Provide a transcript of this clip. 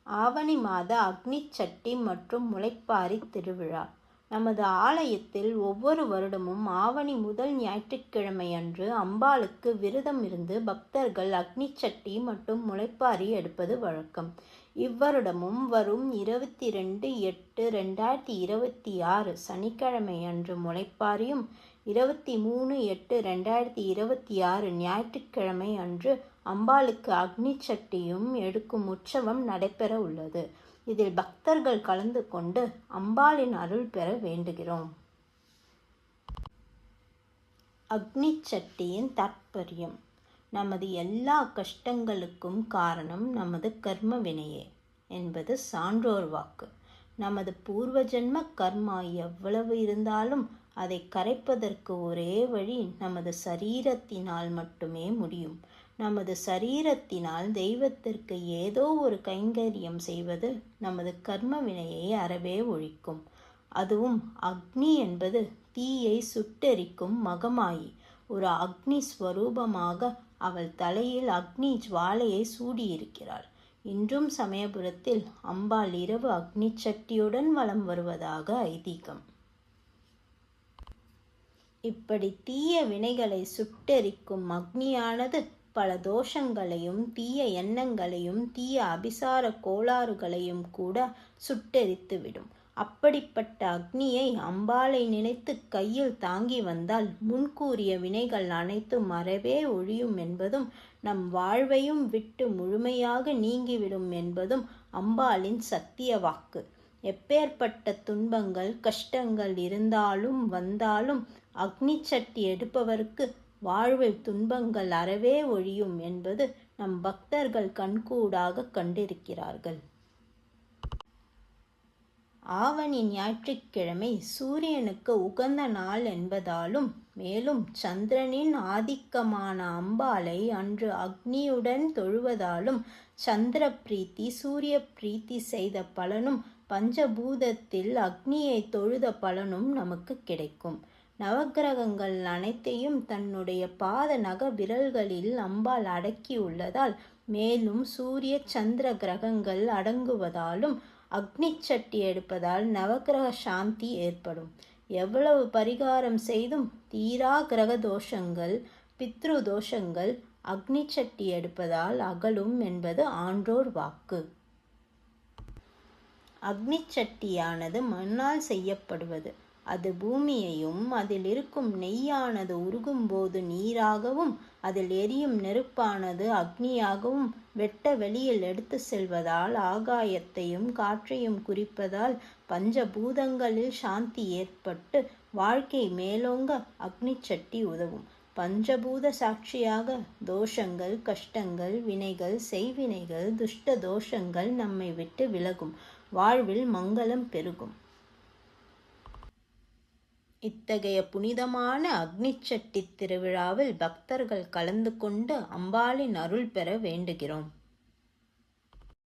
ஆவணி மாத அக்னி சட்டி மற்றும் முளைப்பாரி திருவிழா. நமது ஆலயத்தில் ஒவ்வொரு வருடமும் ஆவணி முதல் ஞாயிற்றுக்கிழமை அன்று அம்பாளுக்கு விரதம் இருந்து பக்தர்கள் அக்னி சட்டி மற்றும் முளைப்பாரி எடுப்பது வழக்கம். இவ்வருடமும் வரும் 22/8/2026 சனிக்கிழமை அன்று முளைப்பாரியும் 23/8/2026 ஞாயிற்றுக்கிழமை அன்று அம்பாளுக்கு அக்னி சட்டியும் எடுக்கும் உற்சவம் நடைபெற உள்ளது. இதில் பக்தர்கள் கலந்து கொண்டு அம்பாளின் அருள் பெற வேண்டுகிறோம். அக்னி சட்டியின் தாற்பயம். நமது எல்லா கஷ்டங்களுக்கும் காரணம் நமது கர்ம வினையே என்பது சான்றோர் வாக்கு. நமது பூர்வ ஜென்ம கர்மா எவ்வளவு இருந்தாலும் அதை கரைப்பதற்கு ஒரே வழி நமது சரீரத்தினால் மட்டுமே முடியும். நமது சரீரத்தினால் தெய்வத்திற்கு ஏதோ ஒரு கைங்கரியம் செய்வது நமது கர்ம வினையை அறவே ஒழிக்கும். அதுவும் அக்னி என்பது தீயை சுட்டெரிக்கும் மகமாயி. ஒரு அக்னி ஸ்வரூபமாக அவள் தலையில் அக்னி ஜுவாலையை சூடியிருக்கிறாள். இன்றும் சமயபுரத்தில் அம்பாள் இரவு அக்னி சட்டியுடன் வலம் வருவதாக ஐதீகம். இப்படி தீய வினைகளை சுட்டெரிக்கும் அக்னியானது பல தோஷங்களையும் தீய எண்ணங்களையும் தீய அபிசார கோளாறுகளையும் கூட சுட்டெரித்துவிடும். அப்படிப்பட்ட அக்னியை அம்பாளை நினைத்து கையில் தாங்கி வந்தால் முன்கூறிய வினைகள் அனைத்தும் அறவே ஒழியும் என்பதும் நம் வாழ்வையும் விட்டு முழுமையாக நீங்கிவிடும் என்பதும் அம்பாளின் சத்திய வாக்கு. எப்பேற்பட்ட துன்பங்கள் கஷ்டங்கள் இருந்தாலும் வந்தாலும் அக்னி சட்டி எடுப்பவருக்கு வாழ்வில் துன்பங்கள் அறவே ஒழியும் என்பது நம் பக்தர்கள் கண்கூடாக கண்டிருக்கிறார்கள். ஆவணி ஞாயிற்றுக்கிழமை சூரியனுக்கு உகந்த நாள் என்பதாலும் மேலும் சந்திரனின் ஆதிக்கமான அம்பாளை அன்று அக்னியுடன் தொழுவதாலும் சந்திர பிரீத்தி சூரிய பிரீத்தி செய்த பலனும் பஞ்சபூதத்தில் அக்னியை தொழுத பலனும் நமக்கு கிடைக்கும். நவக்கிரகங்கள் அனைத்தையும் தன்னுடைய பாத நக விரல்களில் அம்பாள் அடக்கியுள்ளதால் மேலும் சூரிய சந்திர கிரகங்கள் அடங்குவதாலும் அக்னி சட்டி எடுப்பதால் நவக்கிரக சாந்தி ஏற்படும். எவ்வளவு பரிகாரம் செய்தும் தீரா கிரக தோஷங்கள் பித்ரு தோஷங்கள் அக்னி சட்டி எடுப்பதால் அகலும் என்பது ஆன்றோர் வாக்கு. அக்னி சட்டியானது மண்ணால் செய்யப்படுவது. அது பூமியையும் அதில் இருக்கும் நெய்யானது உருகும்போது நீராகவும் அதில் எரியும் நெருப்பானது அக்னியாகவும் வெட்ட வெளியில் எடுத்து செல்வதால் ஆகாயத்தையும் காற்றையும் குறிப்பதால் பஞ்சபூதங்களில் சாந்தி ஏற்பட்டு வாழ்க்கை மேலோங்க அக்னி சட்டி உதவும். பஞ்சபூத சாட்சியாக தோஷங்கள் கஷ்டங்கள் வினைகள் செய்வினைகள் துஷ்ட தோஷங்கள் நம்மை விட்டு விலகும். வாழ்வில் மங்களம் பெருகும். இத்தகைய புனிதமான அக்னி சட்டி திருவிழாவில் பக்தர்கள் கலந்து கொண்டு அம்பாளின் அருள் பெற வேண்டுகிறோம்.